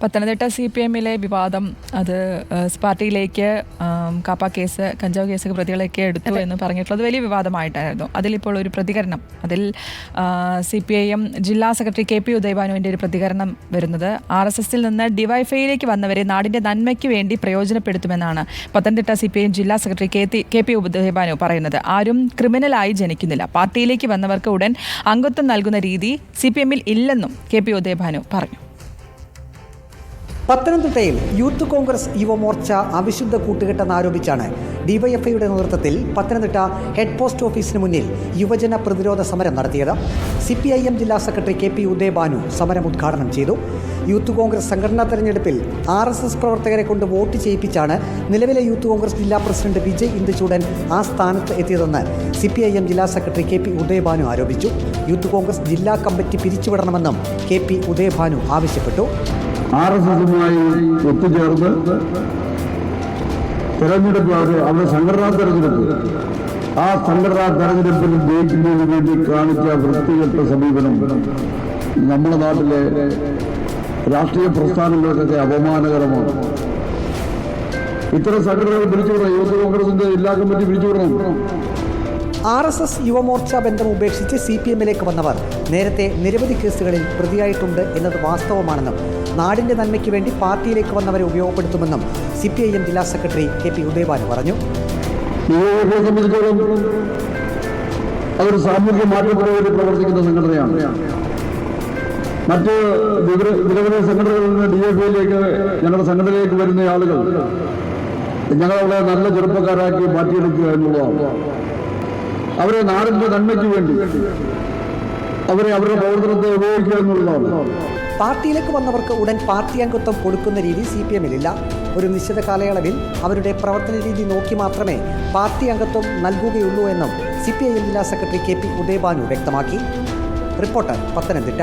പത്തനംതിട്ട CPM-ലെ വിവാദം അത് പാർട്ടിയിലേക്ക് കാപ്പ കേസ്, കഞ്ചാവ് കേസ് പ്രതികളൊക്കെ എടുത്തു എന്ന് പറഞ്ഞിട്ടുള്ളത് വലിയ വിവാദമായിട്ടായിരുന്നു. അതിലിപ്പോൾ ഒരു പ്രതികരണം, അതിൽ CPIM ജില്ലാ സെക്രട്ടറി KP ഉദയഭാനുവിൻ്റെ ഒരു പ്രതികരണം വരുന്നത് RSSൽ നിന്ന് ഡിവൈഫൈയിലേക്ക് വന്നവരെ നാടിൻ്റെ നന്മയ്ക്ക് വേണ്ടി പ്രയോജനപ്പെടുത്തുമെന്നാണ് പത്തനംതിട്ട CPIM ജില്ലാ സെക്രട്ടറി KP ഉദയഭാനു പറയുന്നത്. ആരും ക്രിമിനലായി ജനിക്കുന്നില്ല. പാർട്ടിയിലേക്ക് വന്നവർക്ക് ഉടൻ അംഗത്വം നൽകുന്ന രീതി CPM-ൽ ഇല്ലെന്നും KP ഉദയഭാനു പറഞ്ഞു. പത്തനംതിട്ടയിൽ യൂത്ത് കോൺഗ്രസ് യുവമോർച്ച അവിശുദ്ധ കൂട്ടുകെട്ടെന്നാരോപിച്ചാണ് ഡിവൈഎഫ്ഐയുടെ നേതൃത്വത്തിൽ പത്തനംതിട്ട ഹെഡ് പോസ്റ്റ് ഓഫീസിന് മുന്നിൽ യുവജന പ്രതിരോധ സമരം നടത്തിയത്. CPIM ജില്ലാ സെക്രട്ടറി KP ഉദയഭാനു സമരം ഉദ്ഘാടനം ചെയ്തു. യൂത്ത് കോൺഗ്രസ് സംഘടനാ തെരഞ്ഞെടുപ്പിൽ RSS പ്രവർത്തകരെ കൊണ്ട് വോട്ട് ചെയ്യിപ്പിച്ചാണ് നിലവിലെ യൂത്ത് കോൺഗ്രസ് ജില്ലാ പ്രസിഡന്റ് വിജയ് ഇന്ദുചൂടൻ ആ സ്ഥാനത്ത് എത്തിയതെന്ന് CPIM ജില്ലാ സെക്രട്ടറി KP ഉദയഭാനു ആരോപിച്ചു. യൂത്ത് കോൺഗ്രസ് ജില്ലാ കമ്മിറ്റി പിരിച്ചുവിടണമെന്നും KP ഉദയഭാനു ആവശ്യപ്പെട്ടു. RSSുമായി ഒത്തുചേർന്ന് തെരഞ്ഞെടുപ്പ്, അവരുടെ സംഘടനാ തെരഞ്ഞെടുപ്പ്, ആ സംഘടനാ തെരഞ്ഞെടുപ്പിൽ ജയിക്കുന്നതിന് വേണ്ടി കാണിച്ച വൃത്തികെട്ട സമീപനം നമ്മുടെ നാട്ടിലെ രാഷ്ട്രീയ പ്രസ്ഥാനങ്ങൾക്കൊക്കെ അപമാനകരമാണ്. ഇത്തരം സംഘടനകൾ പിരിച്ചുവിടണം. യൂത്ത് കോൺഗ്രസിന്റെ ജില്ലാ കമ്മിറ്റി പിരിച്ചുവിടണം. RSS യുവമോർച്ച ബന്ധം ഉപേക്ഷിച്ച് CPM-ലേക്ക് വന്നവർ നേരത്തെ നിരവധി കേസുകളിൽ പ്രതിയായിട്ടുണ്ട് എന്നത് വാസ്തവമാണെന്നും നാടിൻ്റെ നന്മയ്ക്ക് വേണ്ടി പാർട്ടിയിലേക്ക് വന്നവരെ ഉപയോഗപ്പെടുത്തുമെന്നും CPIM ജില്ലാ സെക്രട്ടറി KP ഉദയഭാനു പറഞ്ഞു. അതൊരു സാമൂഹ്യ മാറ്റത്തിന് വേണ്ടി പ്രവർത്തിക്കുന്ന സംഘടനയാണ്. മറ്റ് നിരവധി സംഘടനകളിൽ നിന്ന് DFIയിലേക്ക്, ഞങ്ങളുടെ സംഘടനയിലേക്ക് വരുന്ന ആളുകൾ ഞങ്ങളവിടെ നല്ല ചെറുപ്പക്കാരാക്കി മാറ്റിയെടുക്കുക എന്നുള്ളതാണ്. അവരെ നാടിന്റെ നന്മയ്ക്ക് വേണ്ടി അവരെ അവരുടെ പ്രവർത്തനത്തെ ഉപയോഗിക്കുക എന്നുള്ളതാണ്. പാർട്ടിയിലേക്ക് വന്നവർക്ക് ഉടൻ പാർട്ടി അംഗത്വം കൊടുക്കുന്ന രീതി CPM-ലില്ല. ഒരു നിശ്ചിത കാലയളവിൽ അവരുടെ പ്രവർത്തന രീതി നോക്കി മാത്രമേ പാർട്ടി അംഗത്വം നൽകുകയുള്ളൂ എന്നും CPIM ജില്ലാ സെക്രട്ടറി KP ഉദയഭാനു വ്യക്തമാക്കി. റിപ്പോർട്ടർ, പത്തനംതിട്ട.